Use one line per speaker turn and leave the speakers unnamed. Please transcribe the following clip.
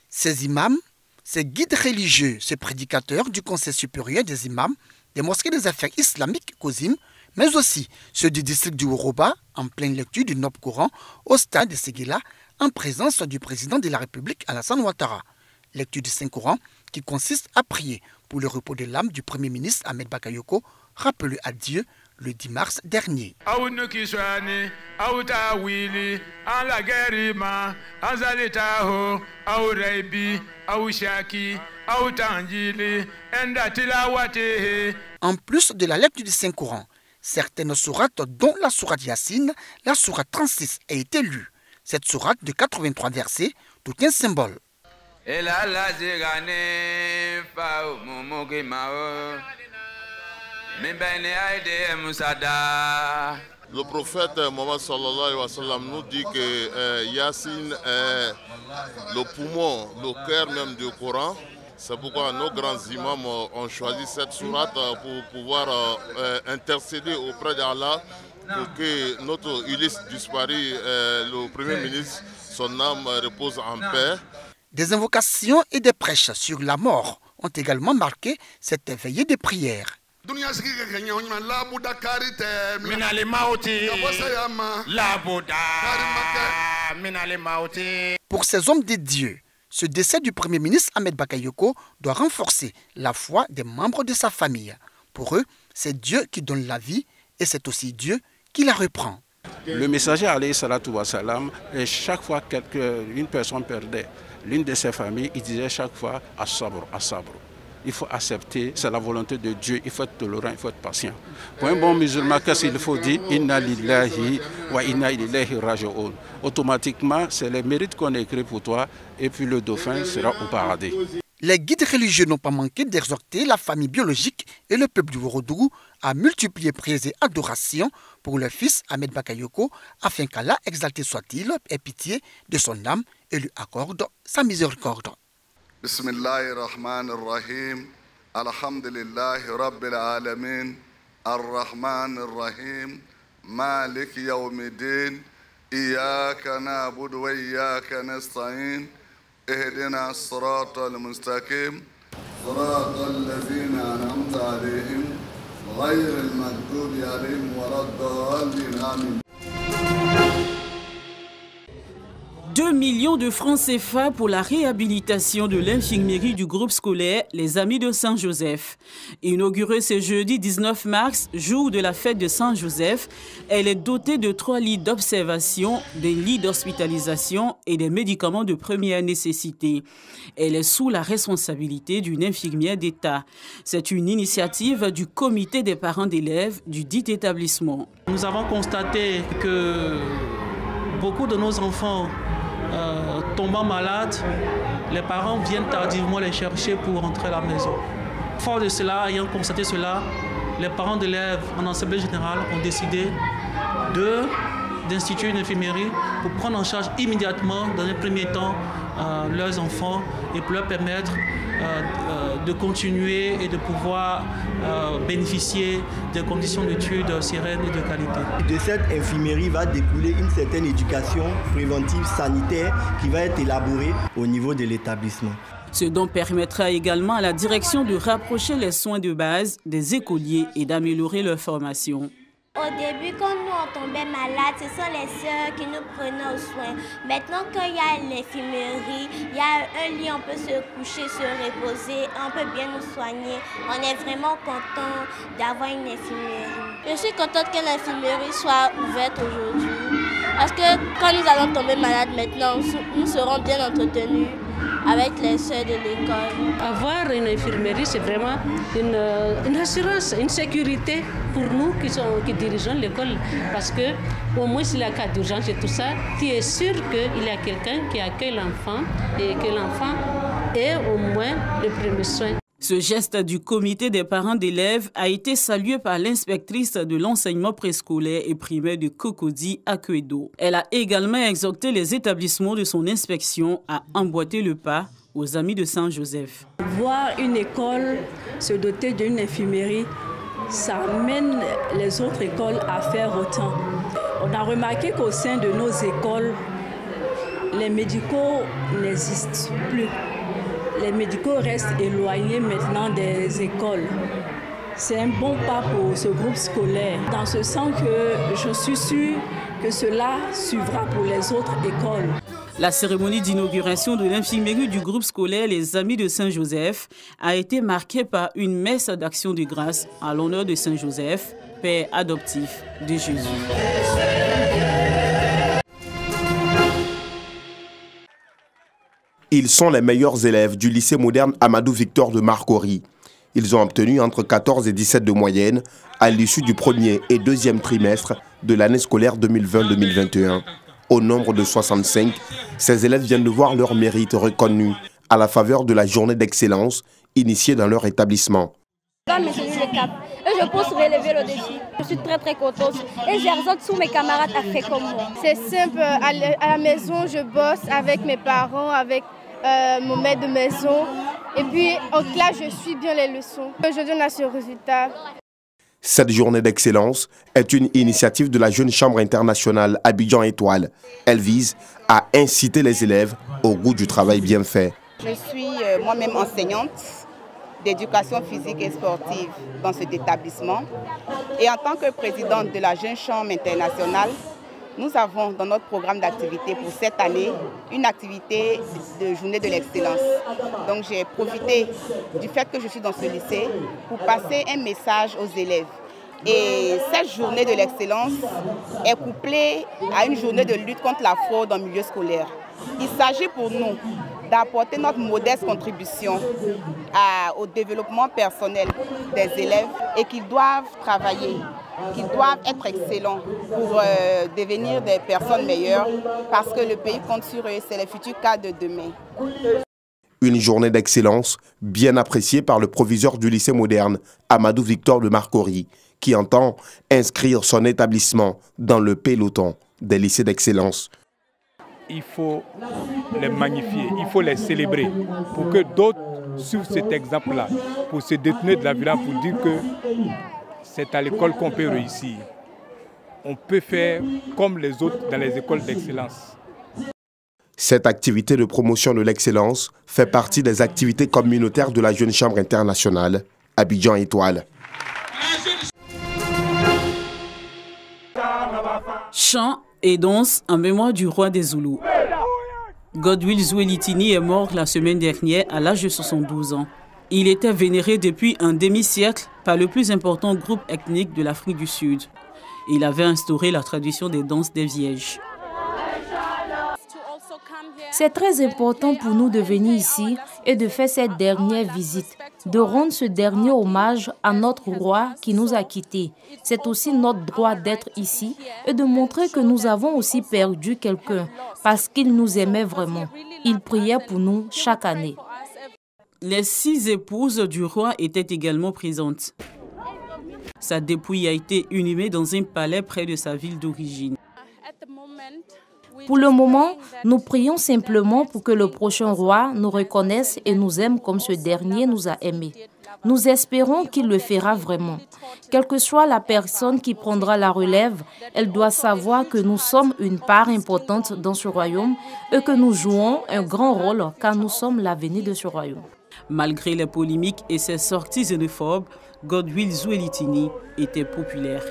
Ces imams, ces guides religieux, ces prédicateurs du Conseil supérieur des imams, des mosquées des affaires islamiques, COSIM, mais aussi ceux du district du Woroba, en pleine lecture du Noble Coran, au stade de Séguéla, en présence du président de la République, Alassane Ouattara. Lecture du Saint-Coran qui consiste à prier pour le repos de l'âme du Premier ministre Ahmed Bakayoko, rappelé à Dieu le 10 mars dernier. En plus de la lecture du Saint-Coran, certaines sourates, dont la sourate Yassine, la sourate 36, a été lue. Cette sourate de 83 versets, tout un symbole.
Le prophète Mohammed sallallahu alayhi wa sallam nous dit que Yassine est le poumon, le cœur même du Coran. C'est pourquoi nos grands imams ont choisi cette sourate pour pouvoir intercéder auprès d'Allah pour que notre illustre disparu, le Premier ministre, son âme repose en paix.
Des invocations et des prêches sur la mort ont également marqué cette veillée de prière. Pour ces hommes de Dieu, ce décès du Premier ministre Ahmed Bakayoko doit renforcer la foi des membres de sa famille. Pour eux, c'est Dieu qui donne la vie et c'est aussi Dieu qui la reprend.
Le messager alayhi salatu wa salam, chaque fois qu'une personne perdait l'une de ses familles, il disait chaque fois « as-sabr, as-sabr ». Il faut accepter, c'est la volonté de Dieu, il faut être tolérant, il faut être patient. Pour un bon musulman, qu'est-ce qu'il faut dire? Inna lillahi wa inna ilayhi raji'un. Automatiquement, c'est les mérites qu'on a écrits pour toi et puis le dauphin sera au paradis.
Les guides religieux n'ont pas manqué d'exhorter la famille biologique et le peuple du Worodougou à multiplier prières et adorations pour leur fils Ahmed Bakayoko afin qu'Allah, exalté soit-il, ait pitié de son âme et lui accorde sa miséricorde.
Bismillahirrahmanirrahim. Alhamdulillahi Rabbil Alamin. Ar-Rahmanirrahim. Malik Yawmiddin. Iyaka na'budu wa iyaka nasta'in. اهدنا الصراط المستقيم صراط الذين أنعمت عليهم غير المغضوب عليهم ولا الضالين آمين.
2 millions de francs CFA pour la réhabilitation de l'infirmerie du groupe scolaire Les Amis de Saint-Joseph. Inaugurée ce jeudi 19 mars, jour de la fête de Saint-Joseph, elle est dotée de 3 lits d'observation, des lits d'hospitalisation et des médicaments de première nécessité. Elle est sous la responsabilité d'une infirmière d'État. C'est une initiative du comité des parents d'élèves du dit établissement.
Nous avons constaté que beaucoup de nos enfants tombant malades, les parents viennent tardivement les chercher pour rentrer à la maison. Fort de cela, ayant constaté cela, les parents d'élèves en assemblée générale ont décidé d'instituer une infirmerie pour prendre en charge immédiatement, dans un premier temps, leurs enfants et pour leur permettre de continuer et de pouvoir bénéficier des conditions d'études sereines et de qualité.
De cette infirmerie va découler une certaine éducation préventive sanitaire qui va être élaborée au niveau de l'établissement.
Ce dont permettra également à la direction de rapprocher les soins de base des écoliers et d'améliorer leur formation.
Au début, quand nous on tombait malade, ce sont les sœurs qui nous prenaient aux soins. Maintenant qu'il y a l'infirmerie, il y a un lit, on peut se coucher, se reposer, on peut bien nous soigner. On est vraiment content d'avoir une infirmerie. Je suis contente que l'infirmerie soit ouverte aujourd'hui. Parce que quand nous allons tomber malades maintenant, nous serons bien entretenus avec les sœurs de l'école.
Avoir une infirmerie, c'est vraiment une assurance, une sécurité pour nous qui dirigeons l'école. Parce qu'au moins, s'il y a cas d'urgence et tout ça, tu es sûr qu'il y a quelqu'un qui accueille l'enfant et que l'enfant ait au moins le premier soin.
Ce geste du comité des parents d'élèves a été salué par l'inspectrice de l'enseignement préscolaire et primaire de Cocody à Kouedo. Elle a également exhorté les établissements de son inspection à emboîter le pas aux Amis de Saint-Joseph.
Voir une école se doter d'une infirmerie, ça amène les autres écoles à faire autant. On a remarqué qu'au sein de nos écoles, Les médicaux n'existent plus. Les médicaux restent éloignés maintenant des écoles. C'est un bon pas pour ce groupe scolaire, dans ce sens que je suis sûre que cela suivra pour les autres écoles.
La cérémonie d'inauguration de l'infirmerie du groupe scolaire Les Amis de Saint-Joseph a été marquée par une messe d'action de grâce à l'honneur de Saint-Joseph, père adoptif de Jésus.
Ils sont les meilleurs élèves du lycée moderne Amadou Victor de Marcory. Ils ont obtenu entre 14 et 17 de moyenne à l'issue du premier et deuxième trimestre de l'année scolaire 2020-2021. Au nombre de 65, ces élèves viennent de voir leur mérite reconnu à la faveur de la journée d'excellence initiée dans leur établissement.
J'ai tenu le cap et je pense relever le défi. Je suis très contente et j'exhorte tous mes camarades à faire comme moi.
C'est simple, à la maison je bosse avec mes parents, avec mon maître de maison et puis en classe je suis bien les leçons. Je donne à ce résultat.
Cette journée d'excellence est une initiative de la Jeune Chambre internationale Abidjan Étoile. Elle vise à inciter les élèves au goût du travail bien fait.
Je suis moi-même enseignante d'éducation physique et sportive dans cet établissement. Et en tant que présidente de la Jeune Chambre internationale, nous avons dans notre programme d'activité pour cette année une activité de journée de l'excellence. Donc j'ai profité du fait que je suis dans ce lycée pour passer un message aux élèves. Et cette journée de l'excellence est couplée à une journée de lutte contre la fraude en milieu scolaire. Il s'agit pour nous d'apporter notre modeste contribution au développement personnel des élèves et qu'ils doivent travailler, qu'ils doivent être excellents pour devenir des personnes meilleures parce que le pays compte sur eux, c'est les futurs cadres de demain.
Une journée d'excellence bien appréciée par le proviseur du lycée moderne, Amadou Victor de Marcory, qui entend inscrire son établissement dans le peloton des lycées d'excellence.
Il faut les magnifier, il faut les célébrer pour que d'autres suivent cet exemple-là, pour se détourner de la violence, pour dire que c'est à l'école qu'on peut réussir. On peut faire comme les autres dans les écoles d'excellence.
Cette activité de promotion de l'excellence fait partie des activités communautaires de la Jeune Chambre internationale, Abidjan Étoile.
Chant et danse en mémoire du roi des Zoulous. Godwill Zwelithini est mort la semaine dernière à l'âge de 72 ans. Il était vénéré depuis un demi-siècle par le plus important groupe ethnique de l'Afrique du Sud. Il avait instauré la tradition des danses des vierges.
C'est très important pour nous de venir ici et de faire cette dernière visite, de rendre ce dernier hommage à notre roi qui nous a quittés. C'est aussi notre droit d'être ici et de montrer que nous avons aussi perdu quelqu'un parce qu'il nous aimait vraiment. Il priait pour nous chaque année.
Les 6 épouses du roi étaient également présentes. Sa dépouille a été inhumée dans un palais près de sa ville d'origine.
Pour le moment, nous prions simplement pour que le prochain roi nous reconnaisse et nous aime comme ce dernier nous a aimés. Nous espérons qu'il le fera vraiment. Quelle que soit la personne qui prendra la relève, elle doit savoir que nous sommes une part importante dans ce royaume et que nous jouons un grand rôle car nous sommes l'avenir de ce royaume.
Malgré les polémiques et ses sorties xénophobes, Godwill Zwelithini était populaire.